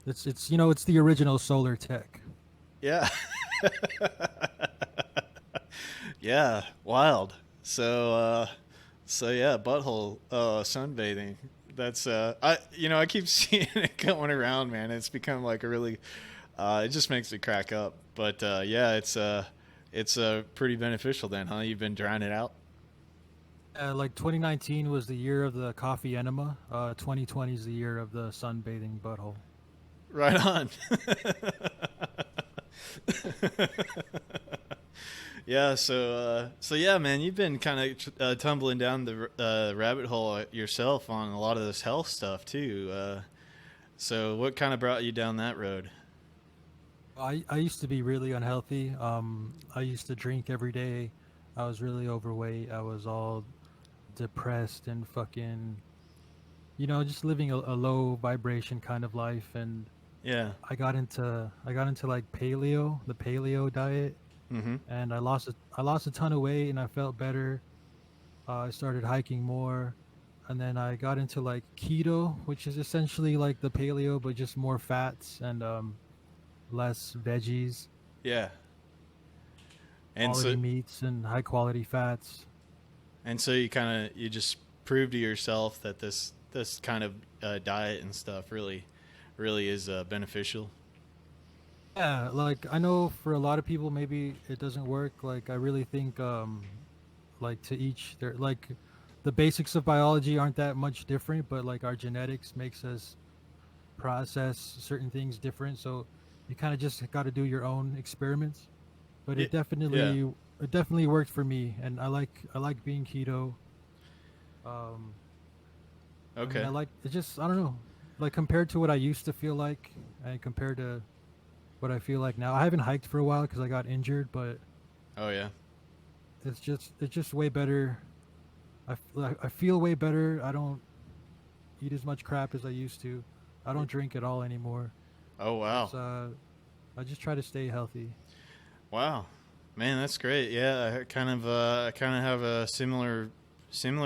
it's you know it's the original solar tech. yeah. Yeah, wild. So yeah, butthole sunbathing. That's I keep seeing it going around, man. It's become like a really it just makes me crack up. But yeah, it's pretty beneficial then, huh? You've been trying it out. Like 2019 was the year of the coffee enema. 2020 is the year of the sunbathing butthole. Right on. Yeah, so yeah, man, you've been kind of tumbling down the rabbit hole yourself on a lot of this health stuff too. So what kind of brought you down that road? I used to be really unhealthy. I used to drink every day. I was really overweight. I was all depressed and fucking, just living a low vibration kind of life. And Yeah. I got into like the paleo diet, Mm-hmm. and I lost a ton of weight and I felt better. I started hiking more, and then I got into like keto, which is essentially like the paleo but just more fats and less veggies, Yeah. And so quality meats and high quality fats. you kind of you just prove to yourself that this kind of diet and stuff really is beneficial. Yeah, like I know for a lot of people maybe it doesn't work. Like I really think like to each their like the basics of biology aren't that much different, but like our genetics makes us process certain things different. So you kind of just got to do your own experiments. But Yeah, yeah. it definitely worked for me, and I like being keto. Um, I mean, Okay. I like it. Just I don't know, like compared to what I used to feel like, and compared to what I feel like now. I haven't hiked for a while because I got injured, but Oh yeah. it's just way better. I feel way better. I don't eat as much crap as I used to. I don't drink at all anymore. Oh wow. It's I just try to stay healthy. Wow, man, that's great. Yeah, I kind of have a similar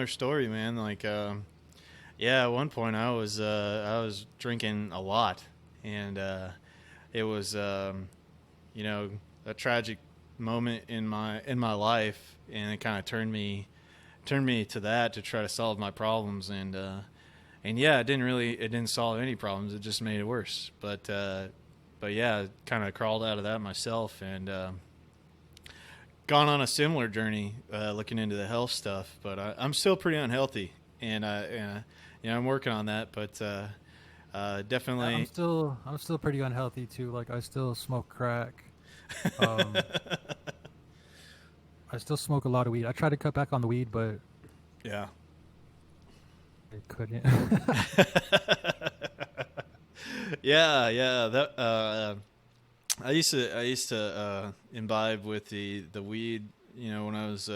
story, man. Like, yeah, at one point I was drinking a lot, and it was you know a tragic moment in my life, and it kind of turned me to that to try to solve my problems, and yeah, it didn't solve any problems. It just made it worse. But yeah, kind of crawled out of that myself, and gone on a similar journey, looking into the health stuff. But I'm still pretty unhealthy, and you know, I'm working on that. But definitely, I'm still pretty unhealthy too. Like I still smoke crack. Um, I still smoke a lot of weed. I try to cut back on the weed, but yeah. I couldn't. Yeah, yeah. That I used to imbibe with the weed, you know, when I was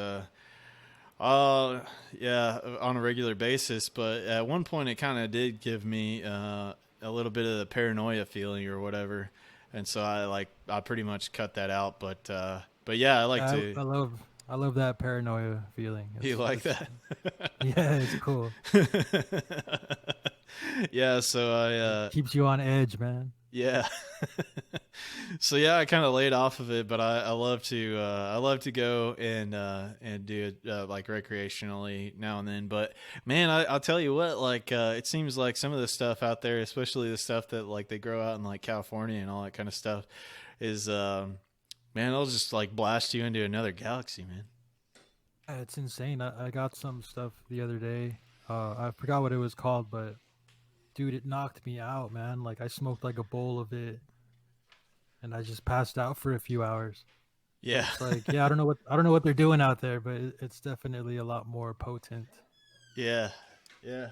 yeah, on a regular basis. But at one point, it kind of did give me a little bit of the paranoia feeling or whatever, and so I pretty much cut that out. But yeah, I like to. I love that paranoia feeling. You like It's that? yeah, it's cool. Yeah, so It keeps you on edge, man. yeah. So yeah, I kind of laid off of it, but I love to go and do it like recreationally now and then. But man, I'll tell you what, like it seems like some of the stuff out there, especially the stuff that like they grow out in like California and all that kind of stuff, is man, they'll just like blast you into another galaxy, man. It's insane. I got some stuff the other day. I forgot what it was called, but dude, it knocked me out, man. Like I smoked like a bowl of it, and I just passed out for a few hours. So Yeah. it's like, yeah, I don't know what they're doing out there, but it's definitely a lot more potent. Yeah. Yeah.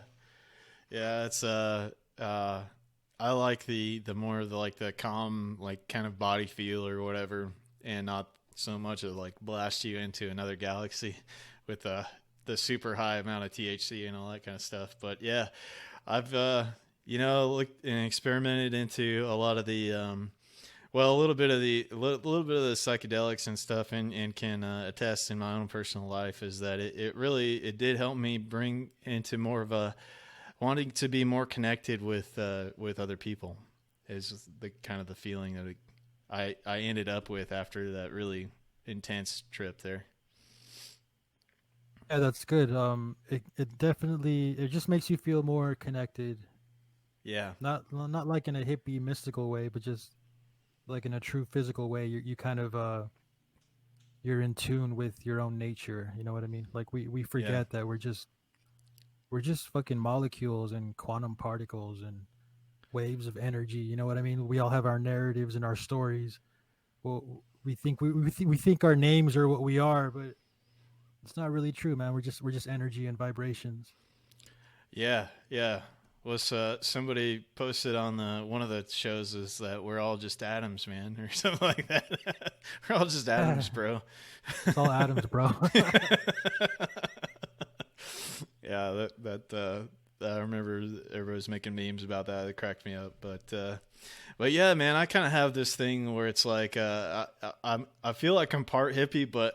Yeah, it's uh I like the more the like the calm like kind of body feel or whatever, and not so much of like blast you into another galaxy with the super high amount of THC and all that kind of stuff. But yeah, I've you know looked and experimented into a lot of the well, a little bit of little bit of the psychedelics and stuff, and can attest in my own personal life is that it really it did help me bring into more of a wanting to be more connected with other people is the kind of the feeling that I ended up with after that really intense trip there. Yeah, that's good. It definitely it just makes you feel more connected. Yeah, Not like in a hippie mystical way, but just like in a true physical way. You kind of you're in tune with your own nature. You know what I mean? Like we yeah, forget that we're just fucking molecules and quantum particles and waves of energy. You know what I mean? We all have our narratives and our stories. Well, we think our names are what we are, but it's not really true, man. We're just energy and vibrations. yeah, yeah. Was somebody posted on the one of the shows is that we're all just atoms, man, or something like that. We're all just atoms, Yeah, bro. it's all atoms, bro. Yeah, I remember everybody was making memes about that. It cracked me up, but yeah, man, I kind of have this thing where it's like I feel like I'm part hippie, but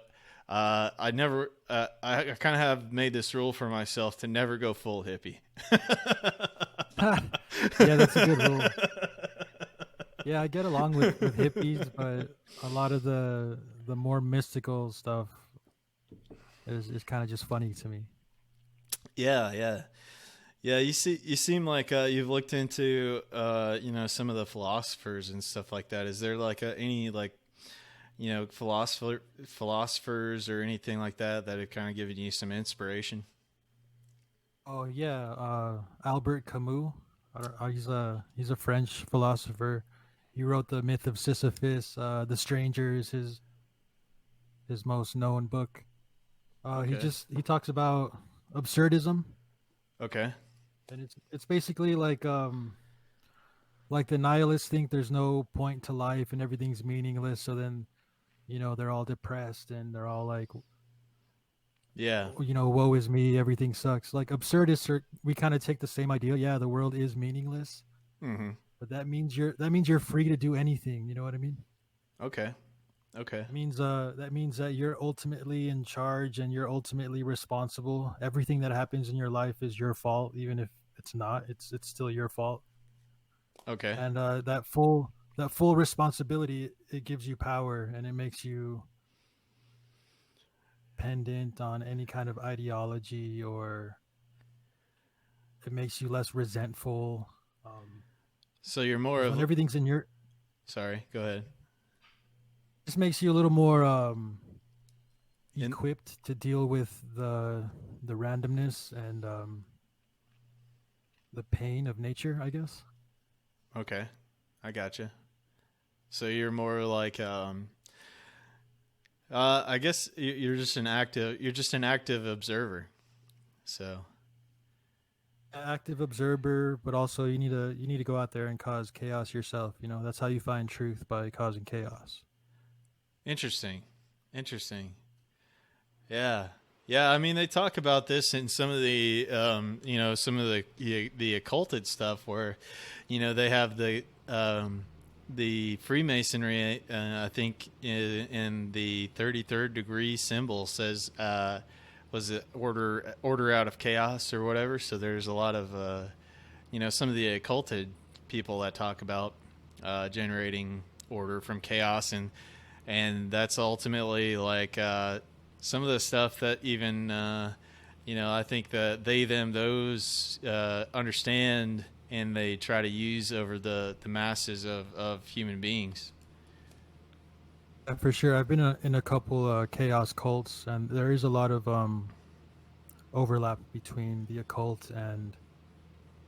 I never I kind of have made this rule for myself to never go full hippie. Yeah, that's a good rule. Yeah, I get along with hippies, but a lot of the more mystical stuff is kind of just funny to me. Yeah, yeah. Yeah, you seem like you've looked into some of the philosophers and stuff like that. Is there like any like philosophers or anything like that that have kind of given you some inspiration? Oh yeah, Albert Camus. He's a French philosopher. He wrote the Myth of Sisyphus. The Stranger is his most known book. Okay. He talks about absurdism, Okay. and it's basically like the nihilists think there's no point to life and everything's meaningless. So then they're all depressed and they're all like, Yeah. woe is me, everything sucks. Like absurdists are, we kind of take the same idea. Yeah, the world is meaningless, Mm-hmm. but that means you're free to do anything. You know what I mean? Okay. Okay. That means that you're ultimately in charge and you're ultimately responsible. Everything that happens in your life is your fault, even if it's not. It's still your fault. Okay. And that full responsibility, it gives you power and it makes you pendant on any kind of ideology, or it makes you less resentful. Um, So you're more because when of everything's in your, sorry, go ahead. just makes you a little more In equipped to deal with the randomness and the pain of nature, I guess. Okay. I gotcha. So you're more like I guess you're just an active observer. So, Active observer, but also you need to go out there and cause chaos yourself. That's how you find truth, by causing chaos. interesting. Interesting. Yeah. Yeah, I mean they talk about this in some of the some of the occulted stuff where they have the Freemasonry, I think in the 33rd degree symbol says was it order out of chaos or whatever. So there's a lot of some of the occulted people that talk about generating order from chaos, and that's ultimately like some of the stuff that even I think that they them those understand and they try to use over the masses of human beings. For sure, I've been in a couple chaos cults, and there is a lot of overlap between the occult and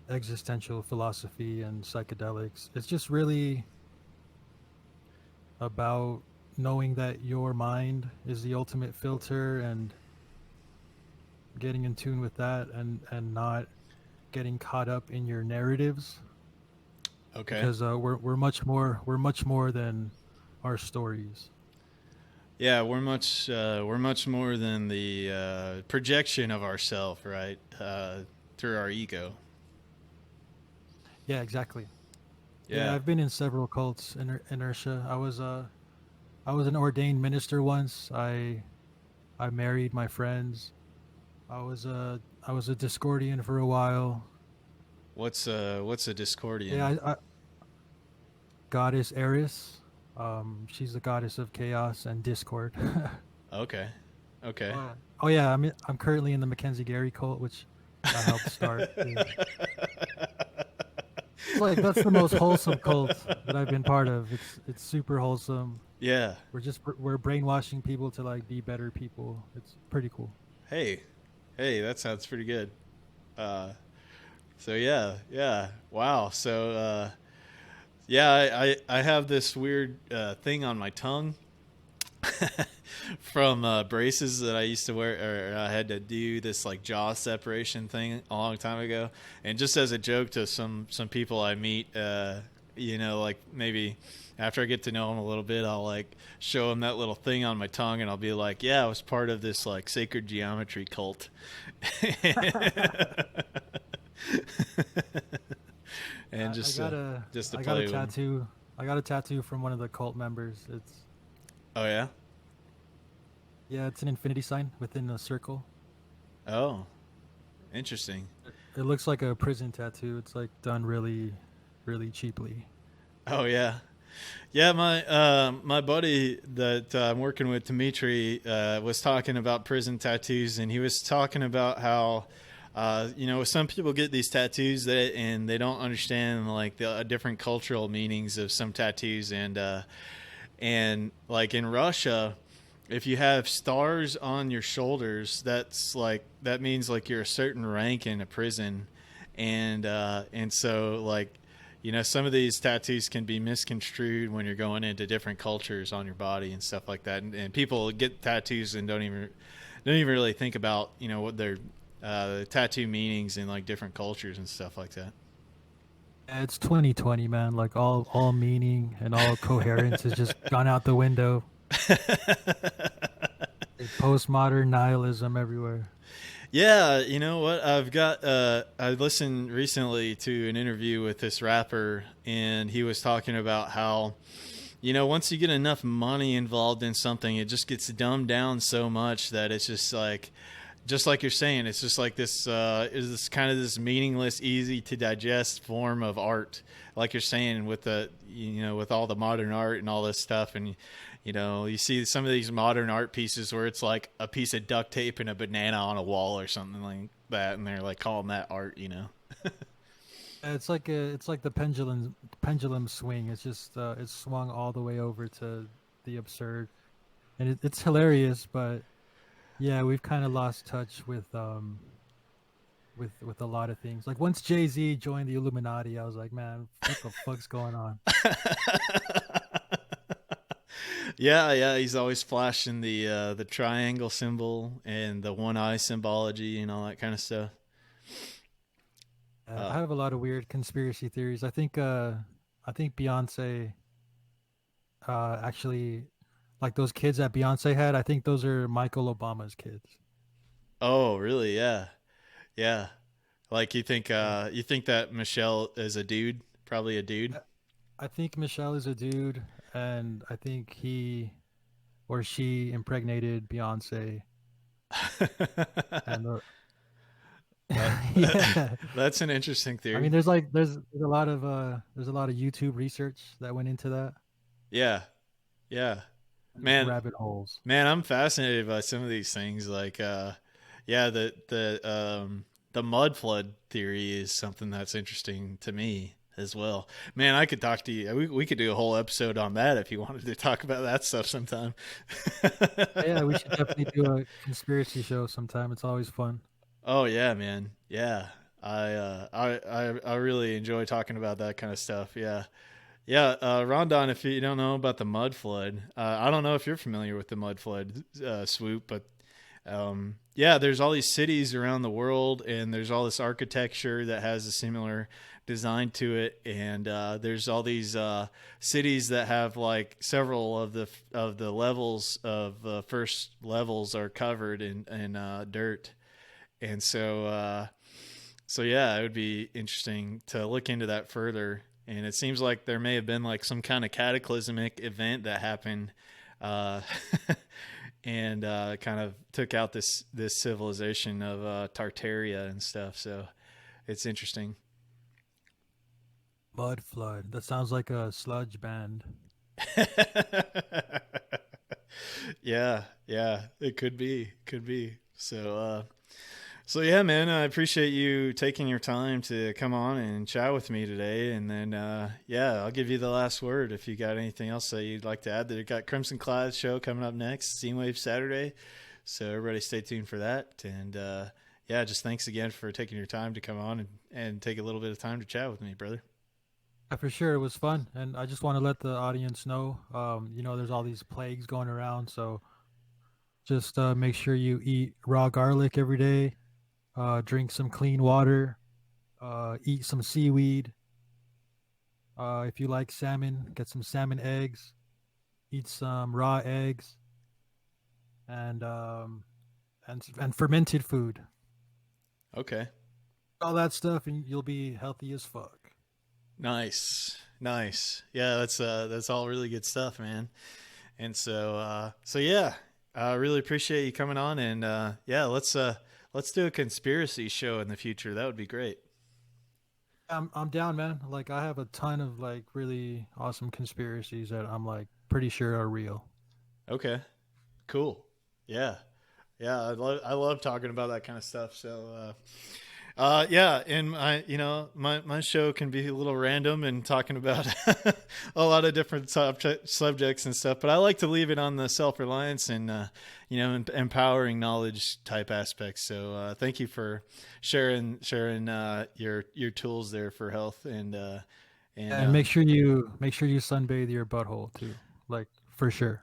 existential philosophy and psychedelics. It's just really about knowing that your mind is the ultimate filter and getting in tune with that, and not getting caught up in your narratives, Okay. because we're much more than our stories. Yeah, we're much more than the projection of ourself, right? Through our ego. Yeah, exactly. Yeah, Yeah. I've been in several cults. Inertia. I was an ordained minister once. I married my friends. I was a Discordian for a while. What's a Discordian? Yeah, goddess Eris. She's the goddess of chaos and discord. Okay. Okay. Oh yeah, I'm currently in the Mackenzie Gary cult, which I helped start. It's like that's the most wholesome cult that I've been part of. It's super wholesome. Yeah. We're brainwashing people to like be better people. It's pretty cool. Hey. Hey, that sounds pretty good. Uh so yeah, yeah. Wow. So yeah, I have this weird thing on my tongue from braces that I used to wear, or I had to do this like jaw separation thing a long time ago. And just as a joke to some people I meet, like maybe after I get to know them a little bit, I'll like show them that little thing on my tongue, and I'll be like, "Yeah, I was part of this like sacred geometry cult." And I got a just to I got a play with them. tattoo. I got a tattoo from one of the cult members. Oh yeah. It's an infinity sign within a circle. Oh, interesting. It looks like a prison tattoo. It's like done really, really cheaply. Oh yeah, yeah. My buddy that I'm working with, Dimitri, was talking about prison tattoos, and he was talking about how Some people get these tattoos and they don't understand like the different cultural meanings of some tattoos, and like in Russia, if you have stars on your shoulders, that means like you're a certain rank in a prison, and so like some of these tattoos can be misconstrued when you're going into different cultures on your body and stuff like that, and people get tattoos and don't even really think about what their tattoo meanings in like different cultures and stuff like that. Yeah, it's 2020, man. Like all meaning and all coherence has just gone out the window. Like postmodern nihilism everywhere. Yeah, you know what? I listened recently to an interview with this rapper, and he was talking about how, once you get enough money involved in something, it just gets dumbed down so much that it's just like you're saying, it's just like this is this kind of this meaningless, easy to digest form of art, like you're saying with with all the modern art and all this stuff, and you see some of these modern art pieces where it's like a piece of duct tape and a banana on a wall or something like that, and they're like calling that art. It's like the pendulum swing. It's just it's swung all the way over to the absurd, and it's hilarious. But yeah, we've kind of lost touch with a lot of things. Like once Jay Z joined the Illuminati, I was like, man, what the fuck's going on? Yeah, yeah, he's always flashing the triangle symbol and the one eye symbology and all that kind of stuff. I Uh, have a lot of weird conspiracy theories. I think Beyonce actually like those kids that Beyonce had. I think those are Michael Obama's kids. oh, really? Yeah, yeah. Like Yeah. you think that Michelle is a dude, probably a dude. I I think Michelle is a dude, and I think he or she impregnated Beyonce. And yeah, That's an interesting I mean, theory. there's a lot of YouTube research that went into that. Yeah, yeah. Just Man, rabbit holes. man, I'm fascinated by some of these things. Like, yeah, the mud flood theory is something that's interesting to me as well. Man, I could talk to you. We could do a whole episode on that if you wanted to talk about that stuff sometime. Yeah, we should definitely do a conspiracy show sometime. It's always fun. Oh yeah, man. Yeah. I really enjoy talking about that kind of stuff. Yeah. Yeah, Rondon, if you don't know about the mud flood, I don't know if you're familiar with the mud flood, Swoop, but yeah, there's all these cities around the world, and there's all this architecture that has a similar design to it, and there's all these cities that have like several of the levels of first levels are covered in dirt, and so yeah, it would be interesting to look into that further. And it seems like there may have been like some kind of cataclysmic event that happened, uh, and kind of took out this civilization of Tartaria and stuff. So it's interesting. Mud flood. That sounds like a sludge band. Yeah, yeah, it could be. So yeah, man, I appreciate you taking your time to come on and chat with me today. And then yeah, I'll give you the last word if you got anything else that you'd like to add. That got Crimson Cloud show coming up next, Steam Wave Saturday. So everybody stay tuned for that. And yeah, just thanks again for taking your time to come on and take a little bit of time to chat with me, brother. For sure, it was fun, and I just want to let the audience know, there's all these plagues going around, so just make sure you eat raw garlic every day, drink some clean water, eat some seaweed. If you like salmon, get some salmon eggs, eat some raw eggs, and and fermented food, Okay. all that stuff, and you'll be healthy as fuck. Nice. Nice. Yeah, that's all really good stuff, man. And so yeah, I really appreciate you coming on, and yeah, let's do a conspiracy show in the future. That would be great. I'm down, man. Like I have a ton of like really awesome conspiracies that I'm like pretty sure are real. Okay. Cool. Yeah. Yeah, I love talking about that kind of stuff. So Yeah, and my show can be a little random and talking about a lot of different subjects and stuff, but I like to leave it on the self-reliance and empowering knowledge type aspects. So thank you for sharing your tools there for health and And make sure you sunbathe your butthole too, like for sure.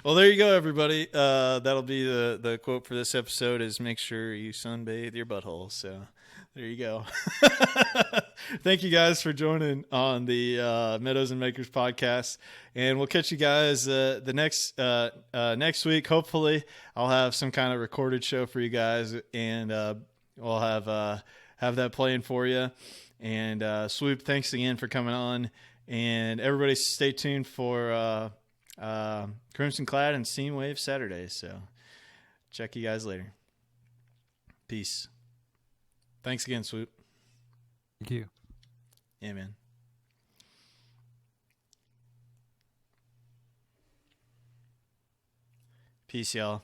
well, there you go, everybody. That'll be the quote for this episode is make sure you sunbathe your butthole. So there you go. Thank you guys for joining on the Meadows and Makers podcast. And we'll catch you guys the next week. Hopefully I'll have some kind of recorded show for you guys, and we'll have that playing for you. And Swoop, thanks again for coming on. And everybody stay tuned for Crimson Clad and Steam Wave Saturdays. So check you guys later. Peace. Thanks again, Swoop. Thank you. Yeah, man. Peace, y'all.